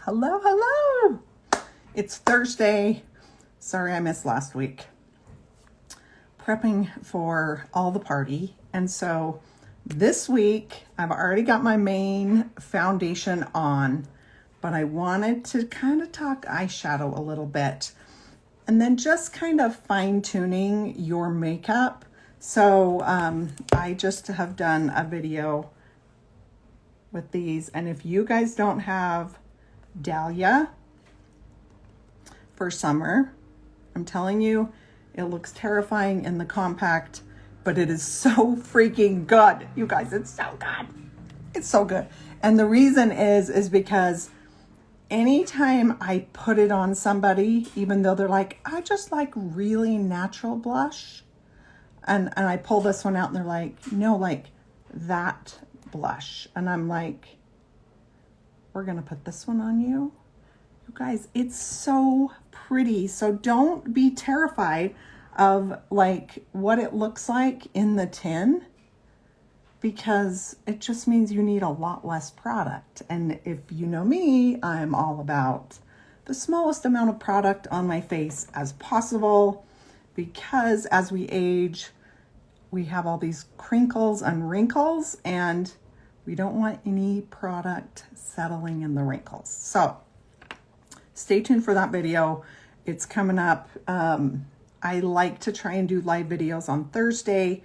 Hello, hello. It's Thursday. Sorry I missed last week. Prepping for all the party. And so this week I've already got my main foundation on, but I wanted to kind of talk eyeshadow a little bit and then just kind of fine tuning your makeup. So I just have done a video with these, and if you guys don't have Dahlia for summer, I'm telling you, it looks terrifying in the compact, but it is so freaking good. You guys, it's so good. It's so good. And the reason is because anytime I put it on somebody, even though they're like, I just like really natural blush, and I pull this one out and they're like, no, like that blush. And I'm like, we're gonna put this one on you. You guys, it's so pretty. So don't be terrified of like what it looks like in the tin, because it just means you need a lot less product. And if you know me, I'm all about the smallest amount of product on my face as possible, because as we age, we have all these crinkles and wrinkles, and we don't want any product settling in the wrinkles. So stay tuned for that video. It's coming up. I like to try and do live videos on Thursday.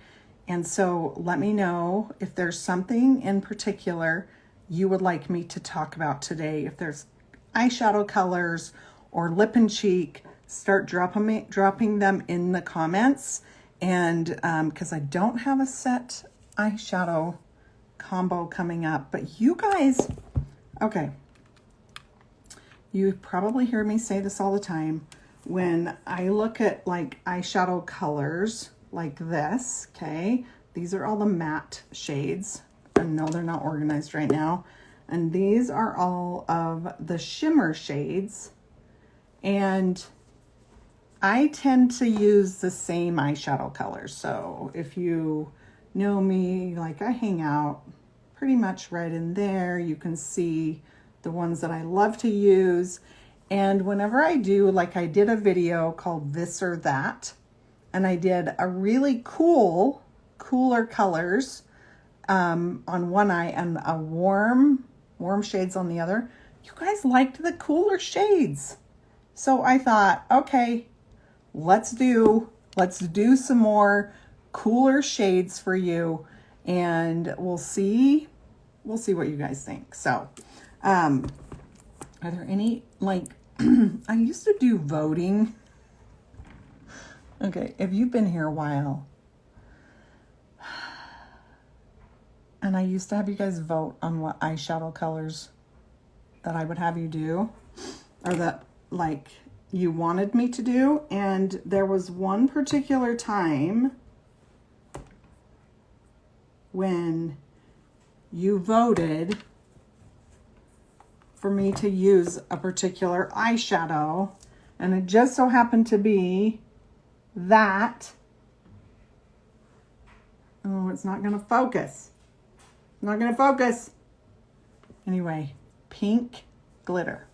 And so let me know if there's something in particular you would like me to talk about today. If there's eyeshadow colors or lip and cheek, start dropping them in the comments. And because I don't have a set eyeshadow combo coming up, but you guys, okay, you probably hear me say this all the time. When I look at like eyeshadow colors like this, okay, these are all the matte shades. I know they're not organized right now. And these are all of the shimmer shades. And I tend to use the same eyeshadow colors. So if you know me, like I hang out pretty much right in there. You can see the ones that I love to use. And whenever I do, like I did a video called This or That, and I did a really cooler colors on one eye and a warm shades on the other. You guys liked the cooler shades. So I thought, okay, let's do some more cooler shades for you, and we'll see what you guys think. So are there any, like, I used to do voting. Okay, if you've been here a while, and I used to have you guys vote on what eyeshadow colors that I would have you do, or that like you wanted me to do. And there was one particular time when you voted for me to use a particular eyeshadow, and it just so happened to be that. Oh, it's not gonna focus. Not gonna focus. Anyway, pink glitter.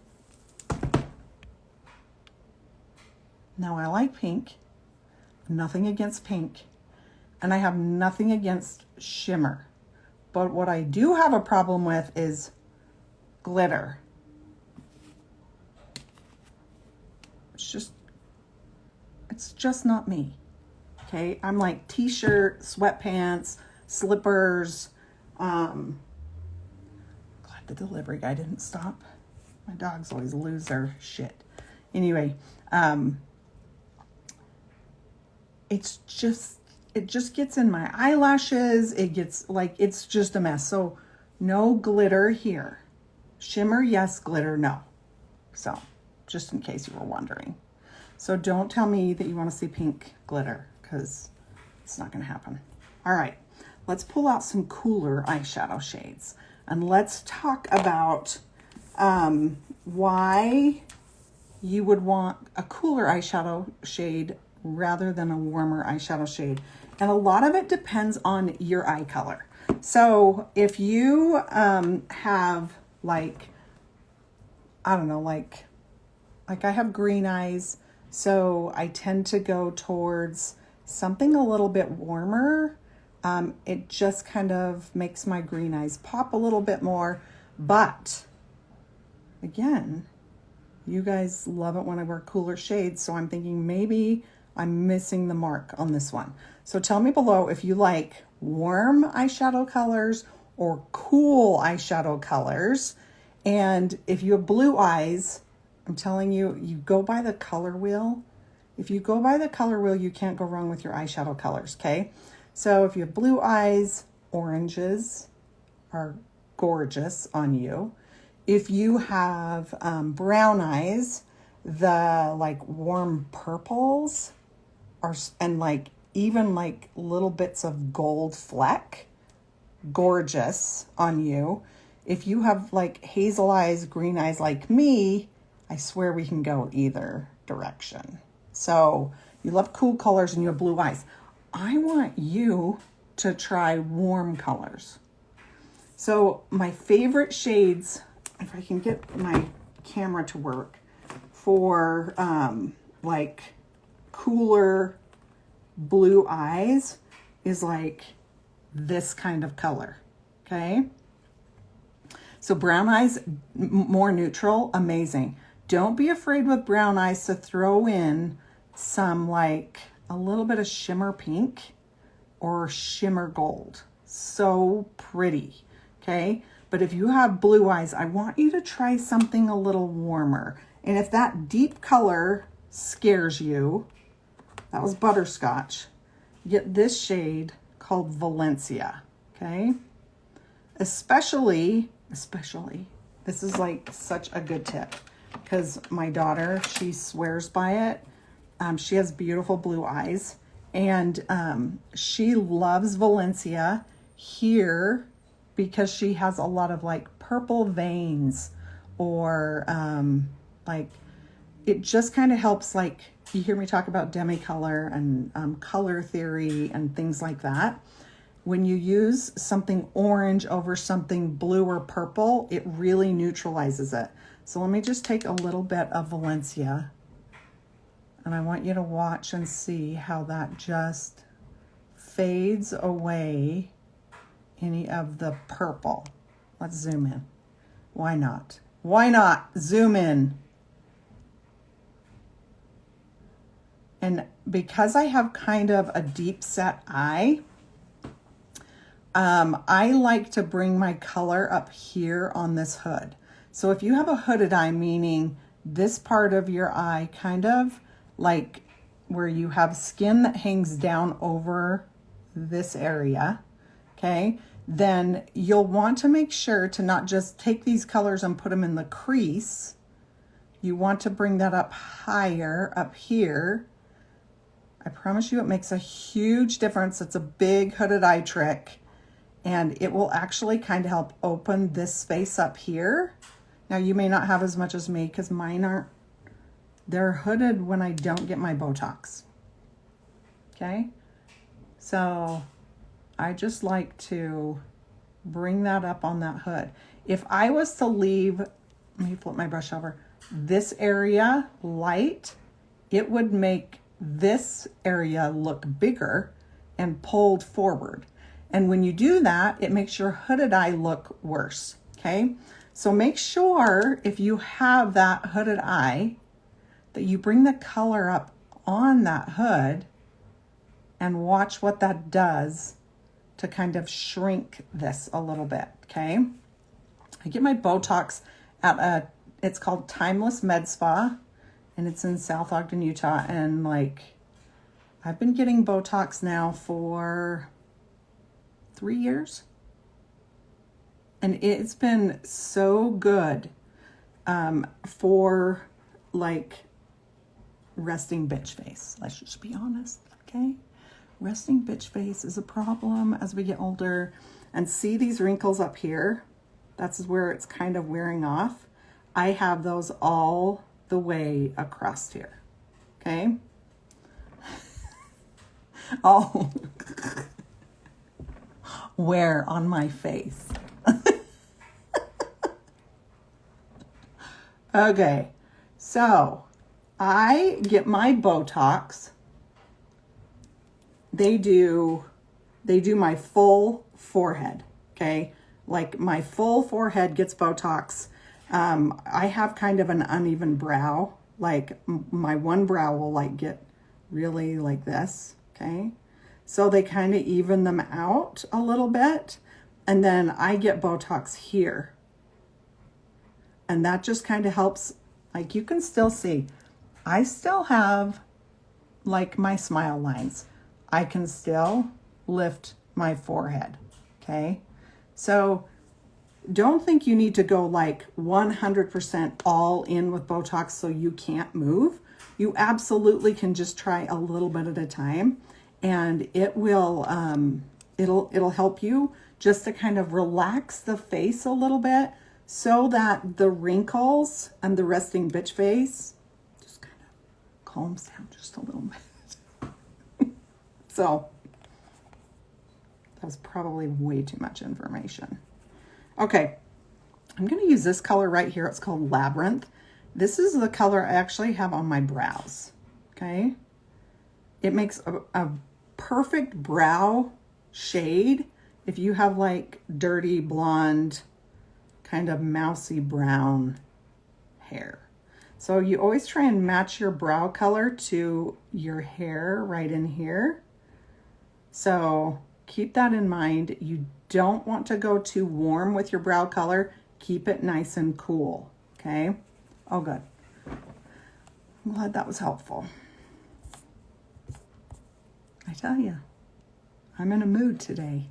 Now I like pink, nothing against pink, and I have nothing against shimmer. But what I do have a problem with is glitter. It's just not me. Okay, I'm like t-shirt, sweatpants, slippers. Glad the delivery guy didn't stop. My dogs always lose their shit. Anyway, it just gets in my eyelashes. It gets like, it's just a mess. So no glitter here. Shimmer, yes. Glitter, no. So just in case you were wondering. So don't tell me that you want to see pink glitter, because it's not going to happen. All right, let's pull out some cooler eyeshadow shades, and let's talk about why you would want a cooler eyeshadow shade rather than a warmer eyeshadow shade. And a lot of it depends on your eye color. So if you have like I don't know, like I have green eyes, so I tend to go towards something a little bit warmer. It just kind of makes my green eyes pop a little bit more. But again, you guys love it when I wear cooler shades, so I'm thinking maybe I'm missing the mark on this one. So tell me below if you like warm eyeshadow colors or cool eyeshadow colors. And if you have blue eyes, I'm telling you, you go by the color wheel. If you go by the color wheel, you can't go wrong with your eyeshadow colors, okay? So if you have blue eyes, oranges are gorgeous on you. If you have brown eyes, the like warm purples are, and like even like little bits of gold fleck, gorgeous on you. If you have like hazel eyes, green eyes like me, I swear we can go either direction. So you love cool colors and you have blue eyes. I want you to try warm colors. So my favorite shades, if I can get my camera to work, for like cooler blue eyes is like this kind of color, okay? So brown eyes, more neutral, amazing. Don't be afraid with brown eyes to throw in some like a little bit of shimmer pink or shimmer gold. So pretty, okay? But if you have blue eyes, I want you to try something a little warmer. And if that deep color scares you, that was butterscotch, get this shade called Valencia, okay? Especially, this is like such a good tip because my daughter, she swears by it. She has beautiful blue eyes and she loves Valencia here because she has a lot of like purple veins or like it just kind of helps, like you hear me talk about demi-color and color theory and things like that. When you use something orange over something blue or purple, it really neutralizes it. So let me just take a little bit of Valencia and I want you to watch and see how that just fades away any of the purple. Let's zoom in. Why not? Why not? Zoom in. And because I have kind of a deep set eye, I like to bring my color up here on this hood. So if you have a hooded eye, meaning this part of your eye kind of like where you have skin that hangs down over this area, okay, then you'll want to make sure to not just take these colors and put them in the crease. You want to bring that up higher up here. I promise you it makes a huge difference. It's a big hooded eye trick. And it will actually kind of help open this space up here. Now you may not have as much as me because mine aren't, they're hooded when I don't get my Botox. Okay? So I just like to bring that up on that hood. If I was to leave, let me flip my brush over, this area light, it would make this area look bigger and pulled forward. And when you do that, it makes your hooded eye look worse, okay? So make sure if you have that hooded eye that you bring the color up on that hood and watch what that does to kind of shrink this a little bit, okay? I get my Botox at it's called Timeless Med Spa, and it's in South Ogden, Utah. And like, I've been getting Botox now for 3 years. And it's been so good for like resting bitch face. Let's just be honest, okay? Resting bitch face is a problem as we get older. And see these wrinkles up here? That's where it's kind of wearing off. I have those all the way across here, okay? Oh, where on my face? Okay, so I get my Botox. They do my full forehead, okay? Like my full forehead gets Botox. I have kind of an uneven brow. Like my one brow will like get really like this, okay? So they kind of even them out a little bit. And then I get Botox here. And that just kind of helps. Like you can still see, I still have like my smile lines. I can still lift my forehead, okay? So don't think you need to go like 100% all in with Botox so you can't move. You absolutely can just try a little bit at a time, and it will, it'll help you just to kind of relax the face a little bit so that the wrinkles and the resting bitch face just kind of calms down just a little bit. So that was probably way too much information. Okay, I'm going to use this color right here. It's called Labyrinth. This is the color I actually have on my brows, okay? It makes a perfect brow shade if you have like dirty blonde, kind of mousy brown hair. So you always try and match your brow color to your hair right in here. So keep that in mind. You don't want to go too warm with your brow color. Keep it nice and cool, okay? Oh, good. I'm glad that was helpful. I tell you, I'm in a mood today.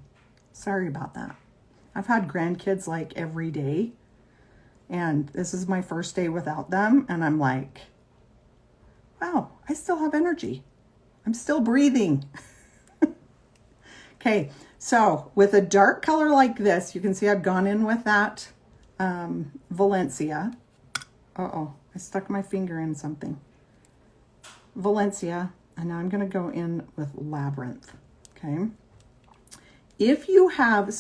Sorry about that. I've had grandkids like every day, and this is my first day without them, and I'm like, wow, I still have energy. I'm still breathing. Okay, so with a dark color like this, you can see I've gone in with that Valencia. Uh-oh, I stuck my finger in something. Valencia, and now I'm going to go in with Labyrinth, okay? If you have,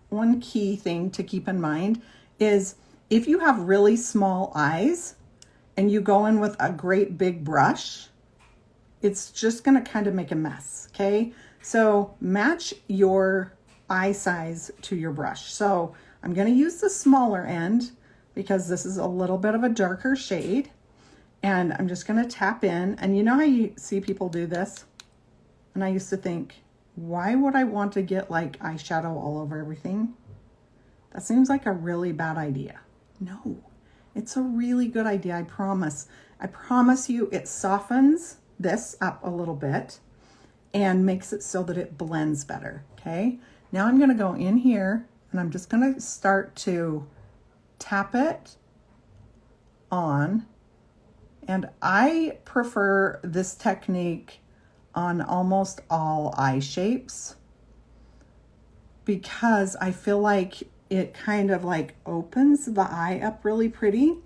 one key thing to keep in mind is if you have really small eyes and you go in with a great big brush, it's just going to kind of make a mess, okay? So match your eye size to your brush. So I'm going to use the smaller end because this is a little bit of a darker shade. And I'm just going to tap in. And you know how you see people do this? And I used to think, why would I want to get like eyeshadow all over everything? That seems like a really bad idea. No, it's a really good idea, I promise. I promise you it softens this up a little bit and makes it so that it blends better, okay? Now I'm gonna go in here and I'm just gonna start to tap it on. And I prefer this technique on almost all eye shapes because I feel like it kind of like opens the eye up really pretty,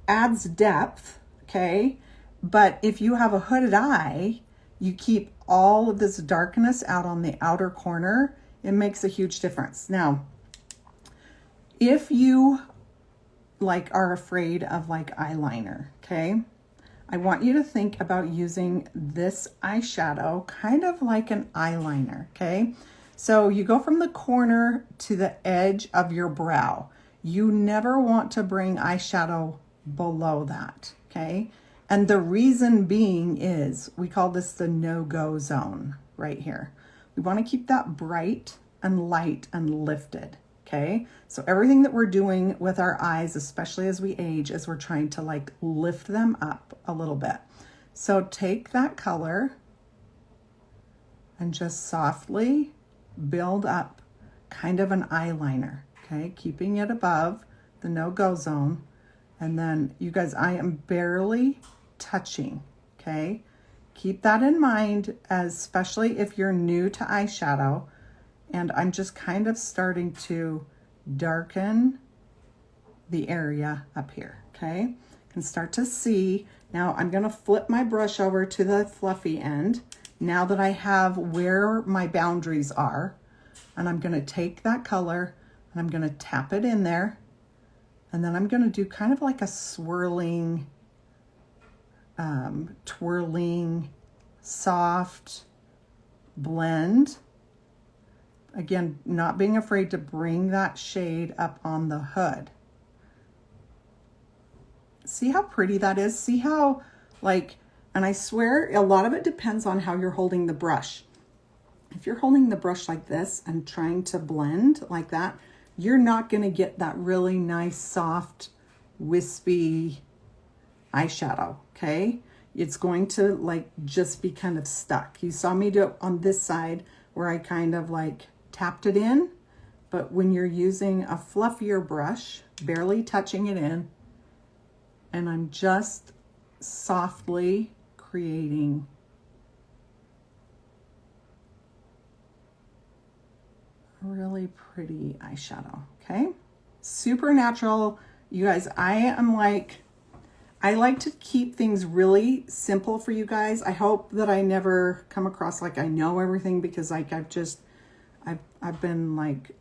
adds depth, okay? But if you have a hooded eye, you keep all of this darkness out on the outer corner, it makes a huge difference. Now, if you like are afraid of like eyeliner, okay? I want you to think about using this eyeshadow kind of like an eyeliner, okay? So you go from the corner to the edge of your brow. You never want to bring eyeshadow below that, okay? And the reason being is we call this the no-go zone right here. We want to keep that bright and light and lifted, okay? So everything that we're doing with our eyes, especially as we age, is we're trying to like lift them up a little bit. So take that color and just softly build up kind of an eyeliner, okay? Keeping it above the no-go zone. And then you guys, I am barely touching, okay? Keep that in mind, especially if you're new to eyeshadow. And I'm just kind of starting to darken the area up here, okay? You can start to see. Now I'm gonna flip my brush over to the fluffy end now that I have where my boundaries are. And I'm gonna take that color and I'm gonna tap it in there. And then I'm going to do kind of like a swirling, twirling, soft blend. Again, not being afraid to bring that shade up on the hood. See how pretty that is? See how, like, and I swear a lot of it depends on how you're holding the brush. If you're holding the brush like this and trying to blend like that, you're not going to get that really nice, soft, wispy eyeshadow, okay? It's going to like just be kind of stuck. You saw me do it on this side where I kind of like tapped it in, but when you're using a fluffier brush, barely touching it in, and I'm just softly creating a really pretty eyeshadow, okay? Super natural. You guys, I like to keep things really simple for you guys. I hope that I never come across like I know everything, because like I've been like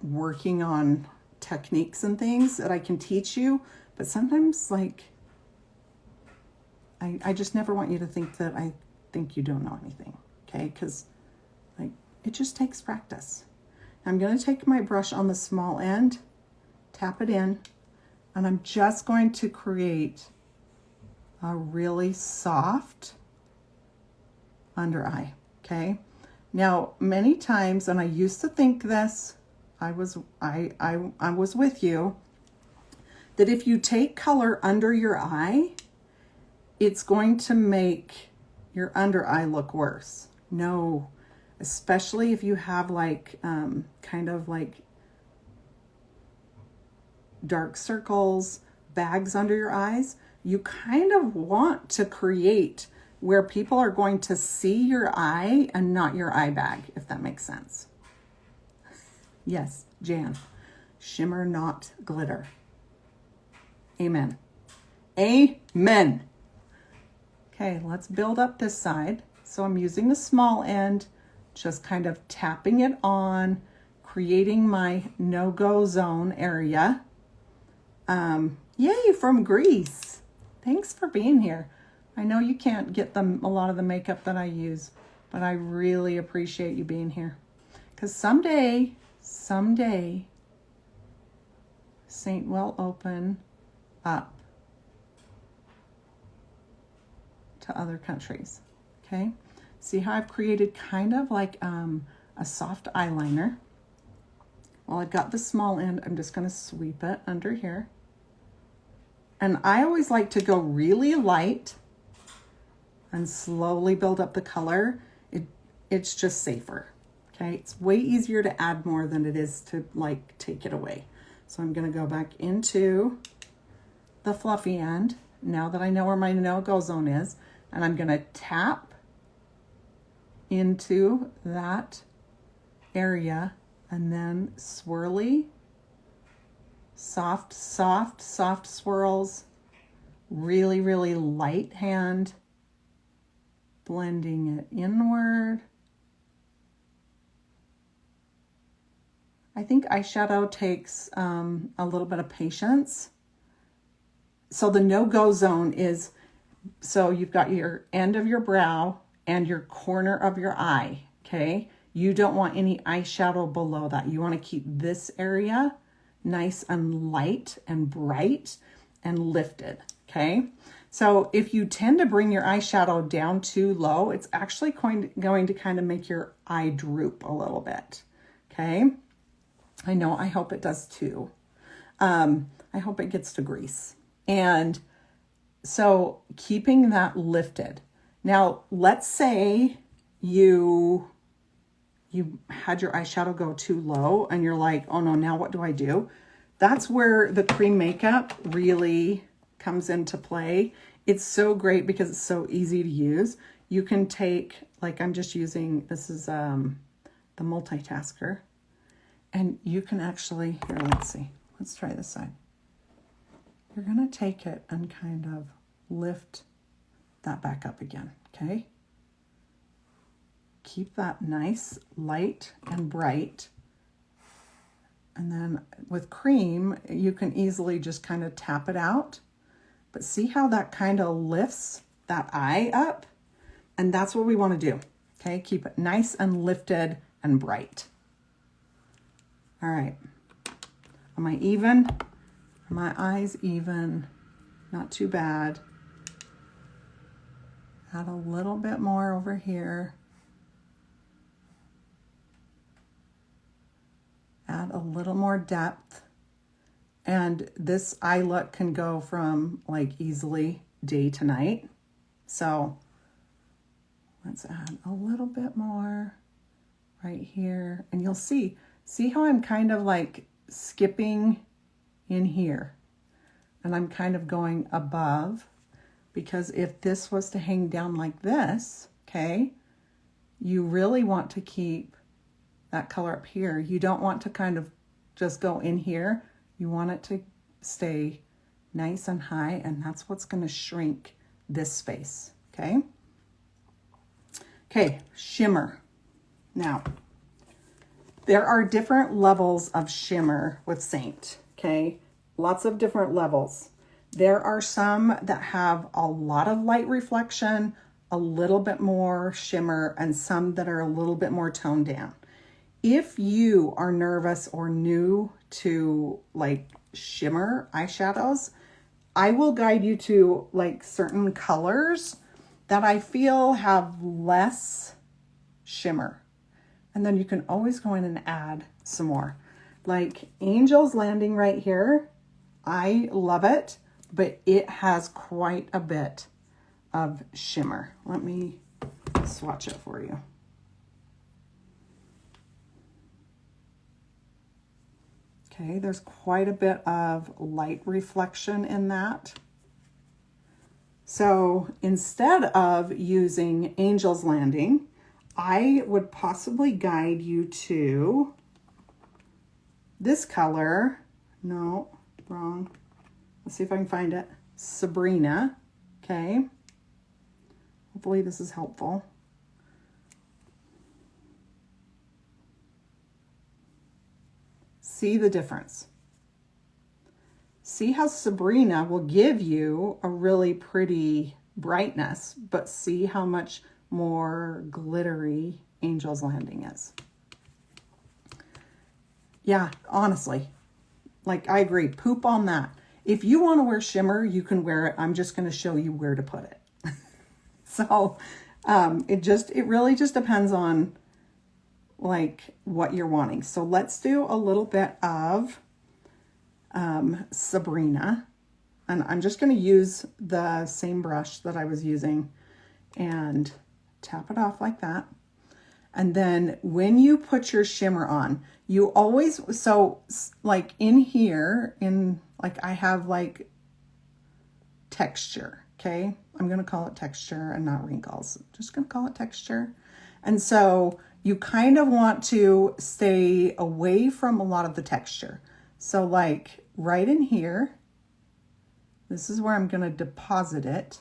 working on techniques and things that I can teach you, but sometimes like I just never want you to think that I think you don't know anything, okay? Because like it just takes practice. I'm going to take my brush on the small end, tap it in, and I'm just going to create a really soft under eye, okay? Now, many times, and I used to think this, I was with you, that if you take color under your eye, it's going to make your under eye look worse. No, especially if you have like kind of like dark circles, bags under your eyes. You kind of want to create where people are going to see your eye and not your eye bag, if that makes sense. Yes, Jan. Shimmer, not glitter. Amen. Amen. Okay, let's build up this side. So I'm using the small end, just kind of tapping it on, creating my no-go zone area. Yay, from Greece. Thanks for being here. I know you can't get a lot of the makeup that I use, but I really appreciate you being here. Because someday, Saint will open up to other countries, okay? See how I've created kind of like a soft eyeliner. Well, I've got the small end. I'm just going to sweep it under here. And I always like to go really light and slowly build up the color. It's just safer, okay? It's way easier to add more than it is to like take it away. So I'm going to go back into the fluffy end now that I know where my no-go zone is, and I'm going to tap into that area and then swirly, soft swirls, really, really light hand, blending it inward. I think eyeshadow takes a little bit of patience. So the no-go zone is, so you've got your end of your brow and your corner of your eye, okay? You don't want any eyeshadow below that. You want to keep this area nice and light and bright and lifted, okay? So if you tend to bring your eyeshadow down too low, it's actually going to kind of make your eye droop a little bit, okay? I know, I hope it does too. I hope it gets to grease. And so keeping that lifted. Now, let's say you had your eyeshadow go too low and you're like, oh no, now what do I do? That's where the cream makeup really comes into play. It's so great because it's so easy to use. You can take, like I'm just using, this is the multitasker. And you can actually, here, let's see. Let's try this side. You're going to take it and kind of lift that back up again, okay? Keep that nice, light, and bright. And then with cream, you can easily just kind of tap it out. But see how that kind of lifts that eye up? And that's what we want to do. Okay, keep it nice and lifted and bright. All right. Am I even? Are my eyes even? Not too bad. Add a little bit more over here. Add a little more depth. And this eye look can go from like easily day to night. So let's add a little bit more right here. And you'll see how I'm kind of like skipping in here. And I'm kind of going above, because if this was to hang down like this, okay, you really want to keep that color up here. You don't want to kind of just go in here. You want it to stay nice and high, and that's what's going to shrink this space, okay? Okay, shimmer. Now, there are different levels of shimmer with Saint, okay? Lots of different levels. There are some that have a lot of light reflection, a little bit more shimmer, and some that are a little bit more toned down. If you are nervous or new to like shimmer eyeshadows, I will guide you to like certain colors that I feel have less shimmer. And then you can always go in and add some more. Like Angel's Landing right here, I love it, but it has quite a bit of shimmer. Let me swatch it for you. Okay, there's quite a bit of light reflection in that. So instead of using Angel's Landing, I would possibly guide you to this color. No, wrong. Let's see if I can find it. Sabrina, okay. Hopefully this is helpful. See the difference. See how Sabrina will give you a really pretty brightness, but see how much more glittery Angel's Landing is. Yeah, honestly, like I agree, poop on that. If you want to wear shimmer, you can wear it. I'm just going to show you where to put it. So it really just depends on like what you're wanting. So let's do a little bit of Sabrina, and I'm just going to use the same brush that I was using and tap it off like that. And then when you put your shimmer on, you always, so like in here, in like I have like texture, okay? I'm going to call it texture and not wrinkles. I'm just going to call it texture. And so you kind of want to stay away from a lot of the texture. So like right in here, this is where I'm going to deposit it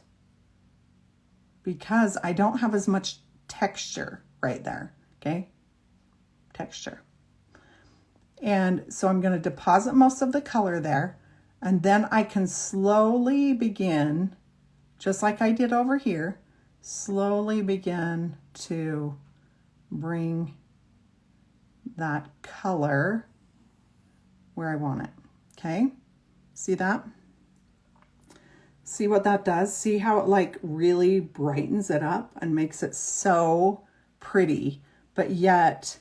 because I don't have as much texture right there, okay? Texture. And so I'm going to deposit most of the color there, and then I can slowly begin, just like I did over here, slowly begin to bring that color where I want it, okay? See that? See what that does? See how it like really brightens it up and makes it so pretty, but yet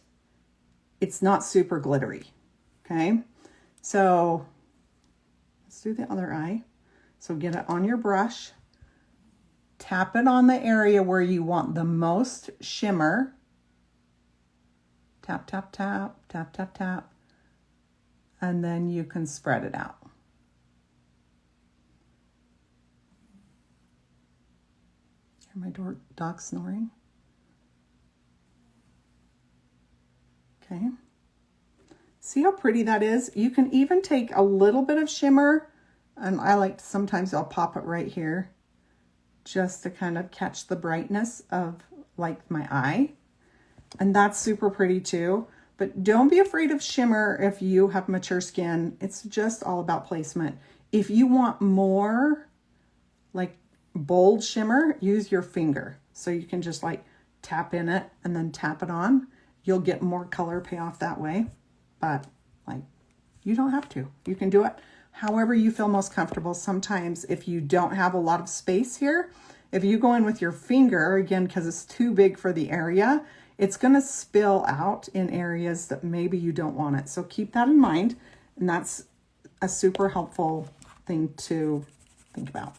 it's not super glittery, okay? So let's do the other eye. So get it on your brush, tap it on the area where you want the most shimmer. Tap, tap, tap, tap, tap, tap. And then you can spread it out. Hear my dog snoring? Okay. See how pretty that is? You can even take a little bit of shimmer, and I like to, sometimes I'll pop it right here just to kind of catch the brightness of like my eye. And that's super pretty too. But don't be afraid of shimmer if you have mature skin. It's just all about placement. If you want more like bold shimmer, use your finger. So you can just like tap in it and then tap it on. You'll get more color payoff that way. But like, you don't have to. You can do it however you feel most comfortable. Sometimes if you don't have a lot of space here, if you go in with your finger, again, because it's too big for the area, it's going to spill out in areas that maybe you don't want it. So keep that in mind. And that's a super helpful thing to think about.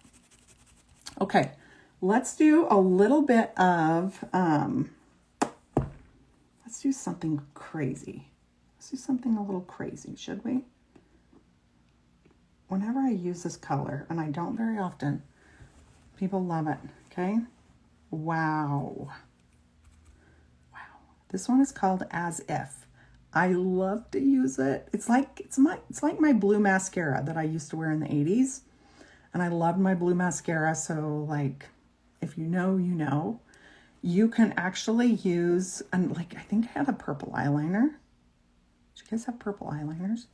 Okay, let's do a little bit of, let's do something crazy. Let's do something a little crazy, should we? Whenever I use this color, and I don't very often, people love it, okay? Wow. Wow. This one is called As If. I love to use it. It's like my blue mascara that I used to wear in the 80s. And I loved my blue mascara. So like, if you know, you know. You can actually use, and like, I think I had a purple eyeliner. Do you guys have purple eyeliners?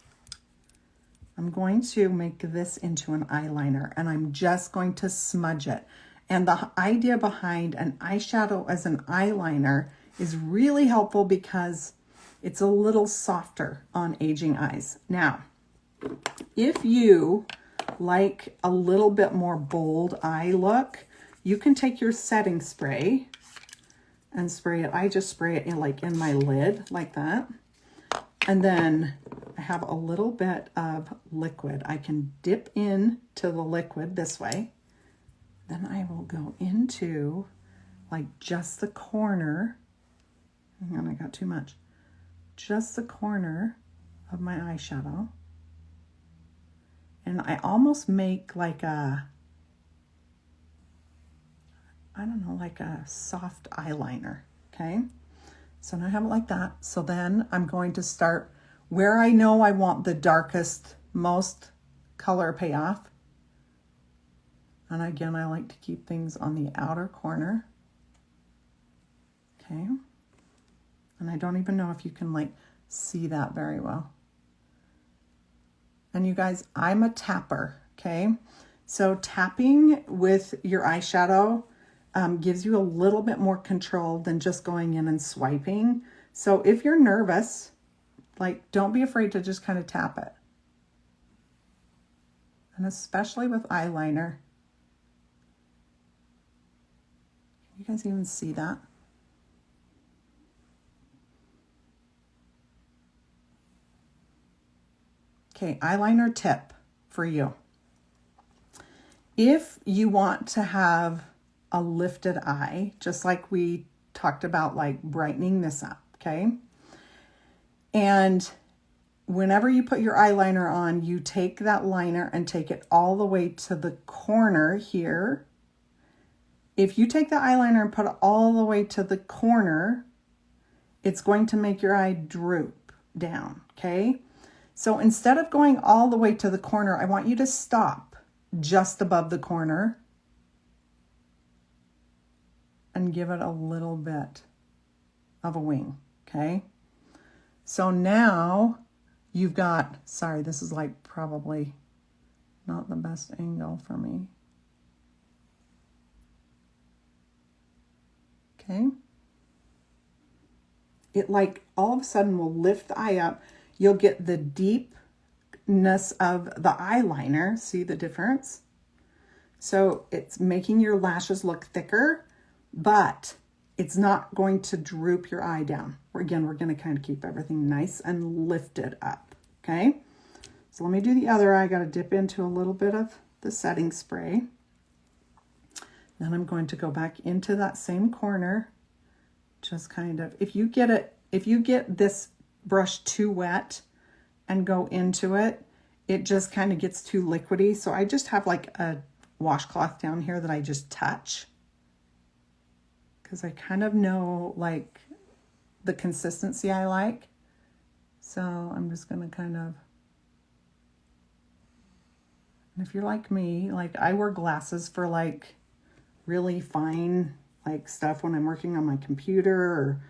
I'm going to make this into an eyeliner, and I'm just going to smudge it. And the idea behind an eyeshadow as an eyeliner is really helpful because it's a little softer on aging eyes. Now, if you like a little bit more bold eye look, you can take your setting spray and spray it. I just spray it in my lid like that. And then I have a little bit of liquid. I can dip in to the liquid this way. Then I will go into like just the corner. Hang on, I got too much. Just the corner of my eyeshadow. And I almost make like a, I don't know, like a soft eyeliner, okay? So now I have it like that. So then I'm going to start where I know I want the darkest, most color payoff. And again, I like to keep things on the outer corner. Okay. And I don't even know if you can like see that very well. And you guys, I'm a tapper, okay? So tapping with your eyeshadow gives you a little bit more control than just going in and swiping. So if you're nervous, like, don't be afraid to just kind of tap it. And especially with eyeliner. Can you guys even see that? Okay, eyeliner tip for you. If you want to have a lifted eye, just like we talked about, like brightening this up, okay? And whenever you put your eyeliner on, you take that liner and take it all the way to the corner here. If you take the eyeliner and put it all the way to the corner, it's going to make your eye droop down, okay? So instead of going all the way to the corner, I want you to stop just above the corner and give it a little bit of a wing, okay? So now you've got, sorry, this is like probably not the best angle for me. Okay. It like all of a sudden will lift the eye up. You'll get the deepness of the eyeliner. See the difference? So it's making your lashes look thicker, but it's not going to droop your eye down. Again, we're going to kind of keep everything nice and lifted up, okay? So let me do the other eye. I got to dip into a little bit of the setting spray. Then I'm going to go back into that same corner, just kind of, if you get this brush too wet and go into it, it just kind of gets too liquidy. So I just have like a washcloth down here that I just touch, because I kind of know like the consistency I like. So I'm just going to kind of, and if you're like me, like I wear glasses for like really fine like stuff when I'm working on my computer, or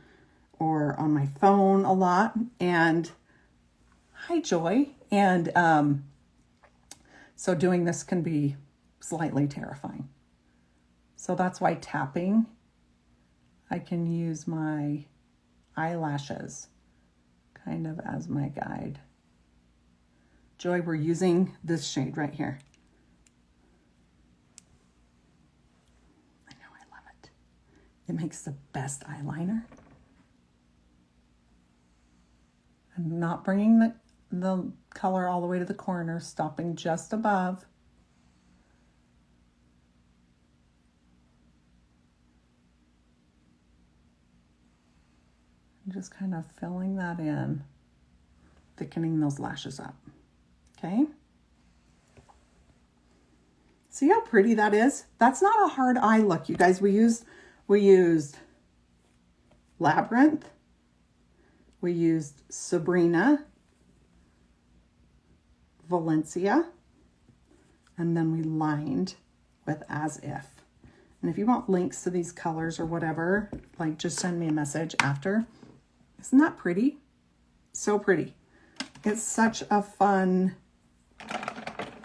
or on my phone a lot. And hi, Joy. And so doing this can be slightly terrifying. So that's why tapping, I can use my eyelashes kind of as my guide. Joy, we're using this shade right here. I know, I love it. It makes the best eyeliner. I'm not bringing the color all the way to the corner, stopping just above. Just kind of filling that in, thickening those lashes up. Okay. See how pretty that is? That's not a hard eye look, you guys. We used Labyrinth. We used Sabrina, Valencia, and then we lined with As If. And if you want links to these colors or whatever, like just send me a message after. Isn't that pretty? So pretty. It's such a fun,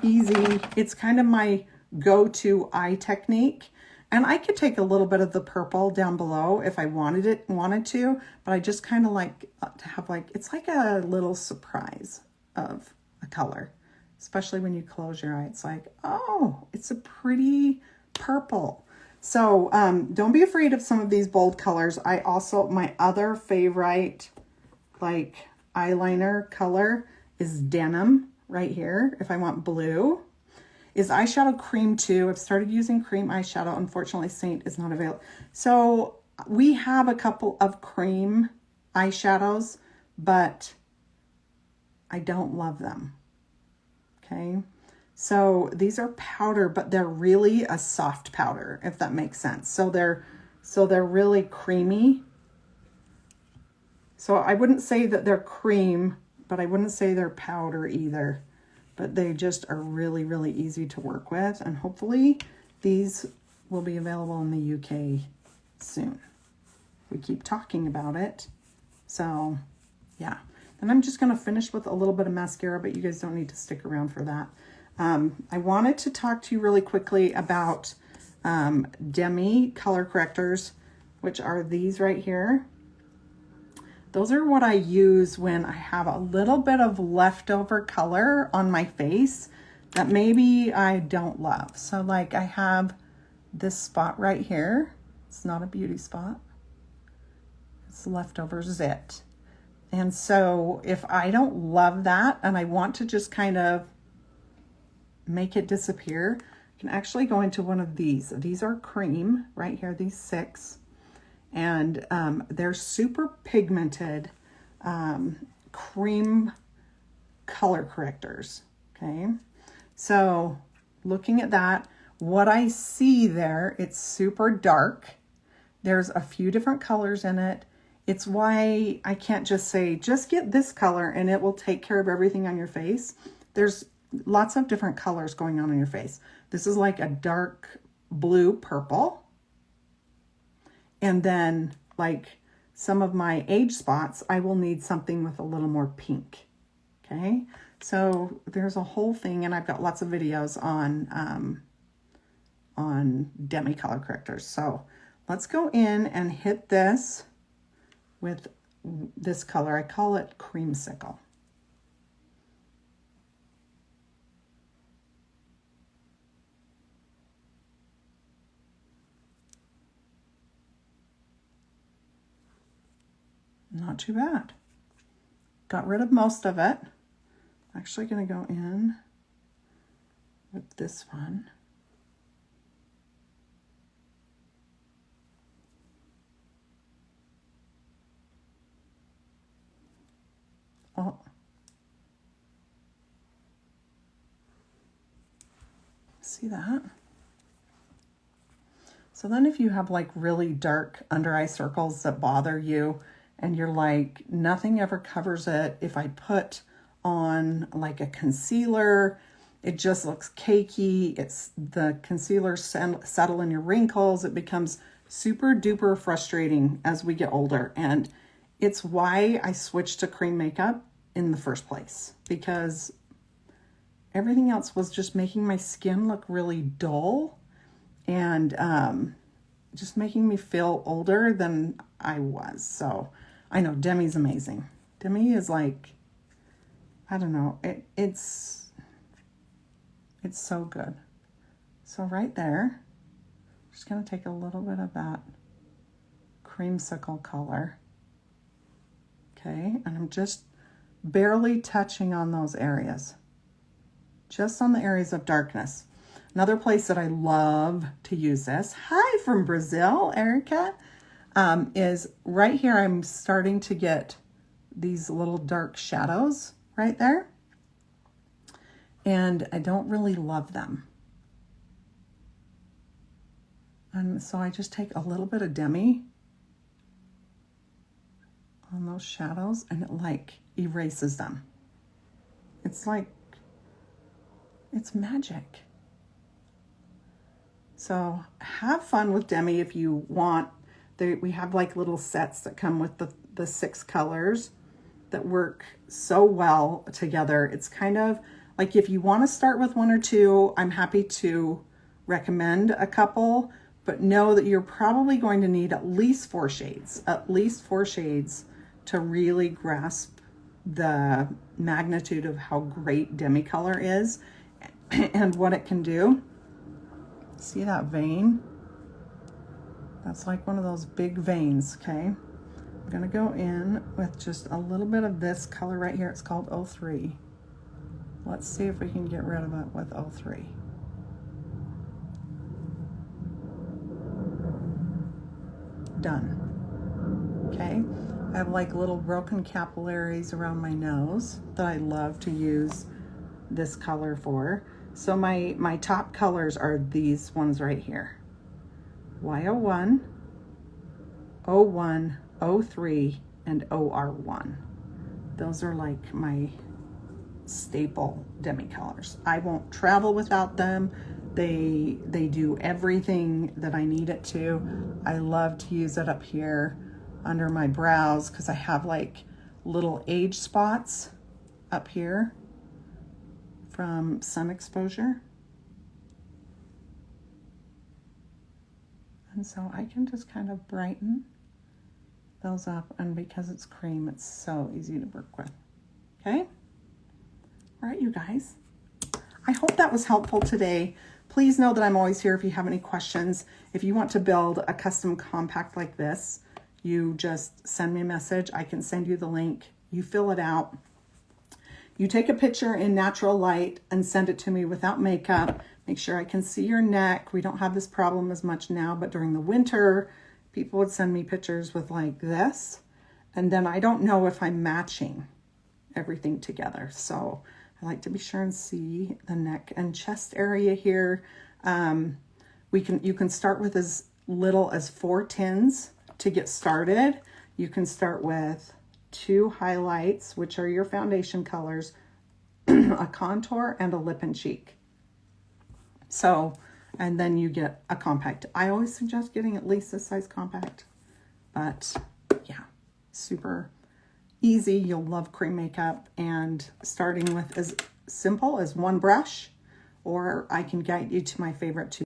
easy, it's kind of my go-to eye technique. And I could take a little bit of the purple down below if I wanted to, but I just kind of like to have like, it's like a little surprise of a color, especially when you close your eye. It's like, oh, it's a pretty purple. So don't be afraid of some of these bold colors. I also, my other favorite like eyeliner color is Denim right here. If I want blue, is Eyeshadow Cream 2. I've started using cream eyeshadow. Unfortunately, Saint is not available. So we have a couple of cream eyeshadows, but I don't love them. Okay. So these are powder, but they're really a soft powder, if that makes sense. So they're really creamy. So I wouldn't say that they're cream, but I wouldn't say they're powder either. But they just are really, really easy to work with. And hopefully these will be available in the UK soon. We keep talking about it. So yeah. And I'm just going to finish with a little bit of mascara, but you guys don't need to stick around for that. I wanted to talk to you really quickly about Demi color correctors, which are these right here. Those are what I use when I have a little bit of leftover color on my face that maybe I don't love. So like I have this spot right here. It's not a beauty spot. It's leftover zit. And so if I don't love that and I want to just kind of make it disappear, I can actually go into one of these. These are cream right here, these 6. And they're super pigmented cream color correctors. Okay. So looking at that, what I see there, it's super dark. There's a few different colors in it. It's why I can't just say, just get this color and it will take care of everything on your face. There's lots of different colors going on in your face. This is like a dark blue purple. And then like some of my age spots, I will need something with a little more pink. Okay. So there's a whole thing, and I've got lots of videos on Demi color correctors. So let's go in and hit this with this color. I call it Creamsicle. Not too bad. Got rid of most of it. I'm actually going to go in with this one. Oh. See that? So then if you have like really dark under eye circles that bother you and you're like, nothing ever covers it. If I put on like a concealer, it just looks cakey. It's the concealer settle in your wrinkles. It becomes super duper frustrating as we get older. And It's why I switched to cream makeup in the first place, because everything else was just making my skin look really dull and just making me feel older than I was. So I know Demi's amazing. Demi is like, I don't know, it's so good. So right there, I'm just gonna take a little bit of that creamsicle color. Okay, and I'm just barely touching on those areas. Just on the areas of darkness. Another place that I love to use this, hi from Brazil, Erica, is right here. I'm starting to get these little dark shadows right there. And I don't really love them. And so I just take a little bit of Demi on those shadows and it like erases them. It's like, it's magic. So have fun with Demi if you want. We have like little sets that come with the 6 colors that work so well together. It's kind of like if you want to start with 1 or 2, I'm happy to recommend a couple, but know that you're probably going to need at least 4 shades, to really grasp the magnitude of how great Demi color is and what it can do. See that vein? That's like one of those big veins, okay? I'm gonna go in with just a little bit of this color right here. It's called 03. Let's see if we can get rid of it with 03. Done. Okay, I have like little broken capillaries around my nose that I love to use this color for. So my top colors are these ones right here. Y01, 01, 03, and OR1. Those are like my staple Demi colors. I won't travel without them. They do everything that I need it to. I love to use it up here under my brows because I have like little age spots up here from sun exposure. And so I can just kind of brighten those up, and because it's cream, it's so easy to work with. Okay? All right, you guys. I hope that was helpful today. Please know that I'm always here if you have any questions. If you want to build a custom compact like this, you just send me a message. I can send you the link. You fill it out. You take a picture in natural light and send it to me without makeup. Make sure I can see your neck. We don't have this problem as much now, but during the winter, people would send me pictures with like this. And then I don't know if I'm matching everything together. So I like to be sure and see the neck and chest area here. You can start with as little as 4 tins to get started. You can start with 2 highlights, which are your foundation colors, a contour, and a lip and cheek. So, and then you get a compact. I always suggest getting at least this size compact, but yeah, super easy. You'll love cream makeup, and starting with as simple as 1 brush, or I can guide you to my favorite 2.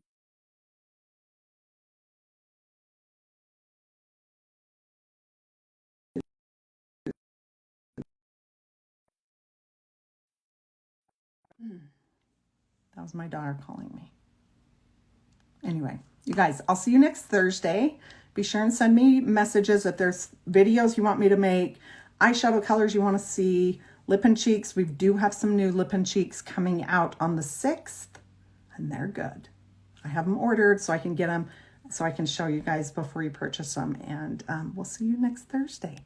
That was my daughter calling me. Anyway, you guys, I'll see you next Thursday. Be sure and send me messages if there's videos you want me to make, eyeshadow colors you want to see, lip and cheeks. We do have some new lip and cheeks coming out on the 6th, and they're good. I have them ordered so I can get them, so I can show you guys before you purchase them, and we'll see you next Thursday.